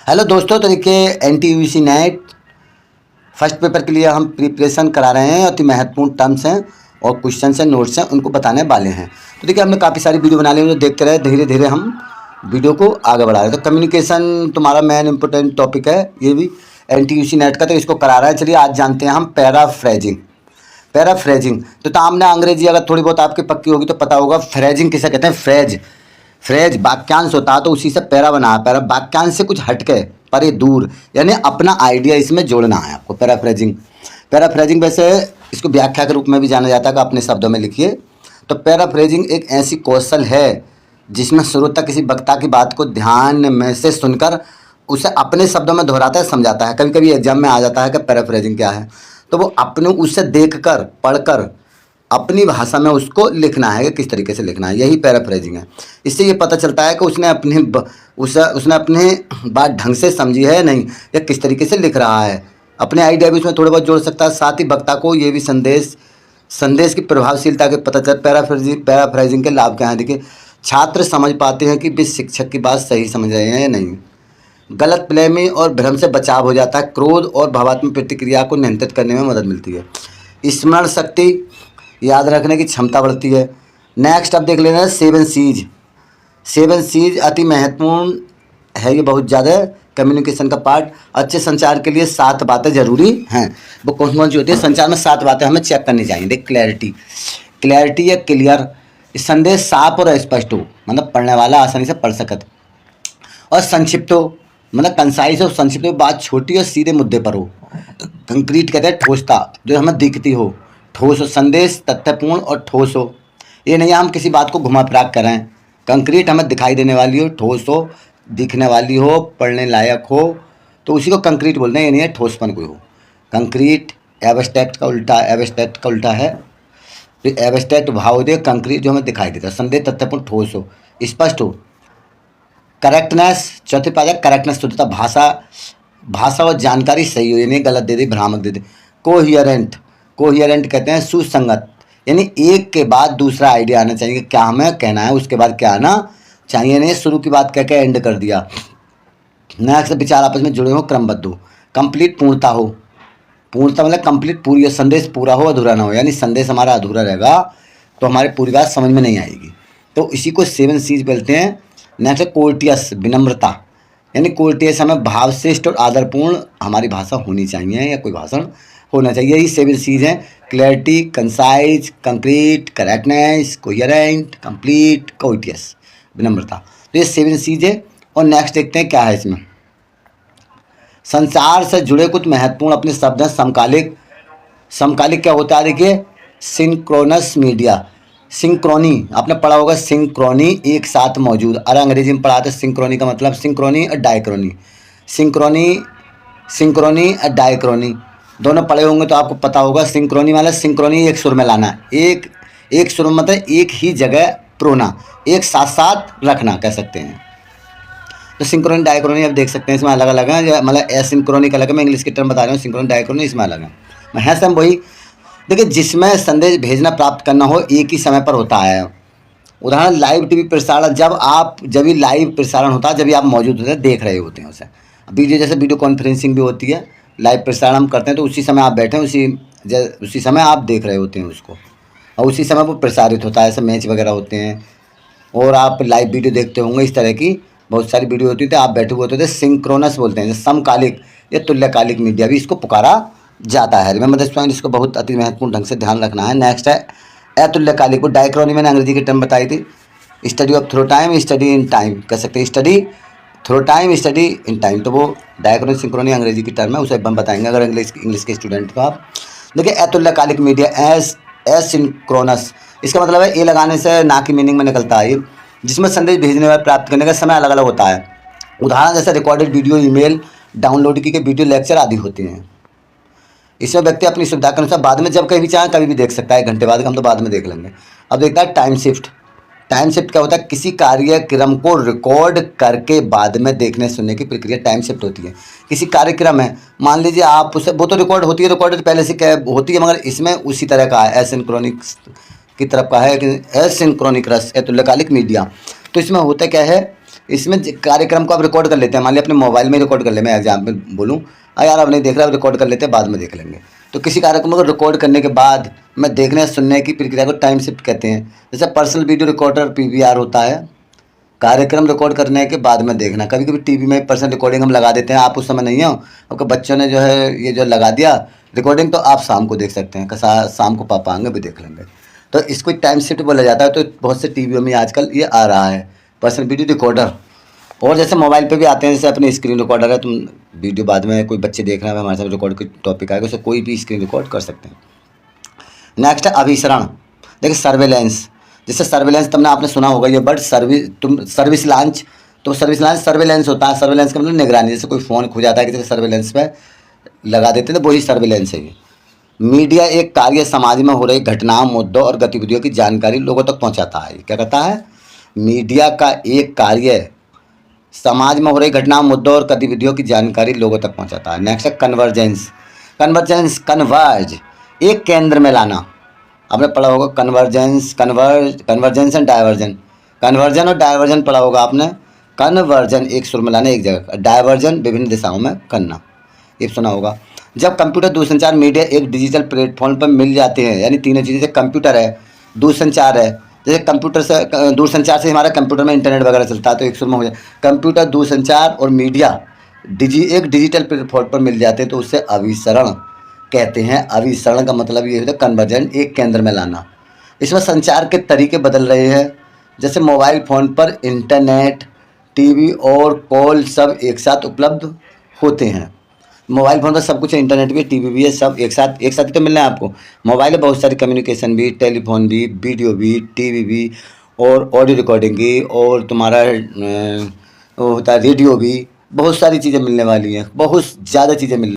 Hello दोस्तों, तो देखिए NTUC नेट फर्स्ट पेपर के लिए हम प्रिपरेशन करा रहे हैं। अति महत्वपूर्ण टर्म्स हैं और क्वेश्चन हैं, नोट्स हैं, उनको बताने वाले हैं। तो देखिए हमने काफ़ी सारी वीडियो बना ली है, देखते रहे, धीरे धीरे हम वीडियो को आगे बढ़ा रहे हैं। तो कम्युनिकेशन तुम्हारा मेन इंपॉर्टेंट टॉपिक है, ये भी NTUC नेट का, तो इसको करा रहा है। चलिए आज जानते हैं हम पैराफ्रेजिंग। पैराफ्रेजिंग तो तामने अंग्रेजी अगर थोड़ी बहुत आपकी पक्की होगी तो पता होगा। फ्रेजिंग किसे कहते हैं? फ्रेज फ्रेज वाक्यांश होता है, तो उसी से पैरा बना है। पैरा वाक्यांश से कुछ हटके, परे, दूर, यानी अपना आइडिया इसमें जोड़ना है आपको। पैराफ्रेजिंग पैराफ्रेजिंग वैसे इसको व्याख्या के रूप में भी जाना जाता है कि अपने शब्दों में लिखिए। तो पैराफ्रेजिंग एक ऐसी कौशल है जिसमें श्रोता किसी वक्ता की बात को ध्यान में से सुनकर उसे अपने शब्दों में दोहराता है, समझाता है। कभी कभी एग्जाम में आ जाता है कि पैराफ्रेजिंग क्या है, तो वो अपने उसे देखकर पढ़कर अपनी भाषा में उसको लिखना है कि किस तरीके से लिखना है, यही पैराफ्रेजिंग है। इससे ये पता चलता है कि उसने अपने बात ढंग से समझी है या नहीं, या किस तरीके से लिख रहा है। अपने आइडिया भी उसमें थोड़े बहुत जोड़ सकता है, साथ ही वक्ता को ये भी संदेश की प्रभावशीलता के पता चल। पैराफ्रेजिंग के लाभ क्या है? देखिए, छात्र समझ पाते हैं कि वे शिक्षक की बात सही समझ रहे हैं या नहीं। गलतफहमी और भ्रम से बचाव हो जाता है। क्रोध और भावात्मक प्रतिक्रिया को नियंत्रित करने में मदद मिलती है। स्मरण शक्ति, याद रखने की क्षमता बढ़ती है। नेक्स्ट अब देख लेना है 7 C's। 7 C's अति महत्वपूर्ण है, ये बहुत ज़्यादा कम्युनिकेशन का पार्ट। अच्छे संचार के लिए 7 बातें जरूरी हैं। वो कौन कौन सी होती है? संचार में 7 बातें हमें चेक करनी चाहिए। देख, क्लैरिटी या क्लियर, संदेश साफ और स्पष्ट हो, मतलब पढ़ने वाला आसानी से पढ़ सकत। और संक्षिप्त हो, मतलब कंसाइज हो, संक्षिप्त हो, बात छोटी और सीधे मुद्दे पर हो। कंक्रीट कहते हैं ठोसता, जो हमें दिखती हो। ठोस हो, संदेश तथ्यपूर्ण और ठोस हो, ये नहीं हम किसी बात को घुमा फिरा करें। कंक्रीट हमें दिखाई देने वाली हो, ठोस हो, दिखने वाली हो, पढ़ने लायक हो, तो उसी को कंक्रीट बोलते हैं। ये नहीं है ठोसपन कोई हो। कंक्रीट एब्स्ट्रैक्ट का उल्टा है। तो एब्स्ट्रैक्ट भाव दे, कंक्रीट जो हमें दिखाई देता है। संदेश तथ्यपूर्ण, ठोस हो, स्पष्ट हो। करेक्टनेस, चौथे पाया करेक्टनेस, शुद्धता, भाषा और जानकारी सही हो, यानी गलत दे दे, भ्रामक दे दे। कोहियरेंट कहते हैं सुसंगत, यानी एक के बाद दूसरा आइडिया आना चाहिए कि क्या हमें कहना है, उसके बाद क्या आना चाहिए, नहीं शुरू की बात कह के एंड कर दिया। नेक्स्ट, विचार आपस में जुड़े हो, क्रमबद्ध हो। कंप्लीट, पूर्णता हो। पूर्णता मतलब कंप्लीट, पूरी हो। संदेश पूरा हो, अधूरा ना हो, यानी संदेश हमारा अधूरा रहेगा तो हमारी पूरी बात समझ में नहीं आएगी। तो इसी को 7 C's बोलते हैं। नेक्स्ट, कोर्टियस, विनम्रता, यानी कोर्टियस हमें भावश्रेष्ठ और आदरपूर्ण हमारी भाषा होनी चाहिए, या कोई भाषण होना चाहिए। यही 7 C's हैं। Clarity, concise, concrete, correctness, coherent, complete, courteous, विनम्रता। तो ये 7 C's है। और नेक्स्ट देखते हैं क्या है इसमें। संचार से जुड़े कुछ महत्वपूर्ण अपने शब्द हैं। समकालिक क्या होता है? देखिए, सिंक्रोनस मीडिया, सिंक्रोनी आपने पढ़ा होगा। सिंक्रोनी, एक साथ मौजूद। अरे अंग्रेजी में पढ़ा था सिंक्रोनी का मतलब सिंक्रोनी और डायक्रोनी। सिंक्रोनी और डायक्रोनी दोनों पढ़े होंगे तो आपको पता होगा। सिंक्रोनी मतलब सिंक्रोनी, एक सुर में लाना, एक सुर में मतलब एक ही जगह प्रोना, एक साथ साथ रखना कह सकते हैं। तो सिंक्रोनी डायक्रोनी अब देख सकते हैं, इसमें अलग अलग है। मतलब एसिंक्रोनिक अलग है, मैं इंग्लिश के टर्म बता रहा हूँ। सिंक्रोनी डायक्रोनी इसमें अलग है सब वही। देखिए, जिसमें संदेश भेजना प्राप्त करना हो एक ही समय पर होता है। उदाहरण, लाइव टीवी प्रसारण, जब भी लाइव प्रसारण होता है, जब भी आप मौजूद होते हैं, देख रहे होते हैं उसे। वीडियो जैसे वीडियो कॉन्फ्रेंसिंग भी होती है, लाइव प्रसारण हम करते हैं, तो उसी समय आप बैठे उसी समय आप देख रहे होते हैं उसको, और उसी समय वो प्रसारित होता है। ऐसे मैच वगैरह होते हैं और आप लाइव वीडियो देखते होंगे। इस तरह की बहुत सारी वीडियो होती थी, आप बैठे हुए होते थे। सिंक्रोनस बोलते हैं। समकालिक या तुल्यकालिक मीडिया भी इसको पुकारा जाता है। रिमेंबर दिस पॉइंट, इसको बहुत अति महत्वपूर्ण ढंग से ध्यान रखना है। नेक्स्ट है अतुल्यकालिक। को डायक्रोनी मैंने अंग्रेजी की टर्म बताई थी। Study of through time, study in time कह सकते हैं। Study through time, study in time, तो वो डायक्रोनी सिंक्रोनी अंग्रेजी की टर्म है, उसे हम बताएंगे अगर इंग्लिश के स्टूडेंट को आप। देखिए, अतुल्यकालिक मीडिया, एसिंक्रोनस, इसका मतलब है ए लगाने से ना की मीनिंग में निकलता है, जिसमें संदेश भेजने व प्राप्त करने का समय अलग अलग होता है। उदाहरण जैसे रिकॉर्डेड वीडियो, ईमेल, डाउनलोड की वीडियो, लेक्चर आदि होते हैं। इसमें व्यक्ति अपनी सुविधा के अनुसार बाद में जब कहीं भी चाहे कभी भी देख सकता है। 1 घंटे बाद हम तो बाद में देख लेंगे। अब देखता है टाइम शिफ्ट। टाइम शिफ्ट क्या होता है? किसी कार्यक्रम को रिकॉर्ड करके बाद में देखने सुनने की प्रक्रिया टाइम शिफ्ट होती है। किसी कार्यक्रम है, मान लीजिए आप उसे, वो तो रिकॉर्ड होती है, रिकॉर्डेड पहले से क्या होती है, मगर इसमें उसी तरह का है, एसिंक्रोनिक की तरफ का है कि एसिंक्रोनिक रस, तुल्यकालिक मीडिया। तो इसमें होता क्या है इसमें कार्यक्रम को आप रिकॉर्ड कर लेते हैं, मान लिया अपने मोबाइल में रिकॉर्ड कर ले, मैं एग्जाम्पल बोलूँ, यार आप नहीं देख रहे, आप रिकॉर्ड कर लेते हैं, बाद में देख लेंगे। तो किसी कार्यक्रम को रिकॉर्ड करने के बाद मैं देखने सुनने की प्रक्रिया को टाइम शिफ्ट कहते हैं। जैसे पर्सनल वीडियो रिकॉर्डर PVR होता है, कार्यक्रम रिकॉर्ड करने के बाद में देखना। कभी कभी टीवी में पर्सनल रिकॉर्डिंग हम लगा देते हैं, आप उस समय नहीं हो, आपके बच्चों ने जो है ये जो लगा दिया रिकॉर्डिंग, तो आप शाम को देख सकते हैं, शाम को पापा आएंगे भी देख लेंगे। तो इसको टाइम शिफ्ट बोला जाता है। तो बहुत से टीवियों में आजकल ये आ रहा है पर्सनल वीडियो रिकॉर्डर। और जैसे मोबाइल पे भी आते हैं, जैसे अपनी स्क्रीन रिकॉर्डर है, तुम वीडियो बाद में कोई बच्चे देख रहे हैं, हमारे साथ रिकॉर्ड का टॉपिक आएगा, उससे कोई भी स्क्रीन रिकॉर्ड कर सकते हैं। नेक्स्ट है अभिसरण। देखिए सर्वेलेंस, जैसे सर्वेलेंस तुमने आपने सुना होगा ये वर्ड, सर्विस लॉन्च, तो सर्विस लॉन्च सर्वेलेंस होता है। सर्वेलेंस का मतलब निगरानी, जैसे कोई फ़ोन खो जाता है किसी सर्वेलेंस पे लगा देते हैं, तो वही सर्वेलेंस है ये। मीडिया एक कार्य समाज में हो रही घटनाओं, मुद्दों और गतिविधियों की जानकारी लोगों तक पहुंचाता है। क्या कहता है? मीडिया का एक कार्य समाज में हो रही घटनाओं, मुद्दों और गतिविधियों की जानकारी लोगों तक पहुंचाता है। नेक्स्ट है कन्वर्जेंस। कन्वर्ज, एक केंद्र में लाना। आपने पढ़ा होगा कन्वर्जेंस एंड डायवर्जन। कन्वर्जन और डायवर्जन पढ़ा होगा आपने। कन्वर्जन एक सुर में लाना एक जगह, डायवर्जन विभिन्न दिशाओं में करना, ये सुना होगा। जब कंप्यूटर दूरसंचार मीडिया एक डिजिटल प्लेटफॉर्म पर मिल जाते हैं, यानी तीनों चीज़ें, जैसे कंप्यूटर है, दूरसंचार है, जैसे कंप्यूटर से दूरसंचार से हमारा कंप्यूटर में इंटरनेट वगैरह चलता है, तो एक सुर में हो जाए। कंप्यूटर, दूरसंचार और मीडिया एक डिजिटल प्लेटफॉर्म पर मिल जाते हैं, तो उससे अभिसरण कहते हैं। अभिसरण का मतलब ये होता है कन्वर्जन, एक केंद्र में लाना। इसमें संचार के तरीके बदल रहे हैं, जैसे मोबाइल फ़ोन पर इंटरनेट, टीवी और कॉल सब एक साथ उपलब्ध होते हैं। मोबाइल फ़ोन पर सब कुछ है, इंटरनेट भी, टीवी भी है, सब एक साथ ही तो मिल रहे हैं आपको। मोबाइल में बहुत सारी कम्युनिकेशन भी, टेलीफोन भी, वीडियो भी, टीवी भी, और ऑडियो रिकॉर्डिंग भी, और तुम्हारा वो होता है रेडियो भी, बहुत सारी चीज़ें मिलने वाली हैं, बहुत ज़्यादा चीज़ें मिल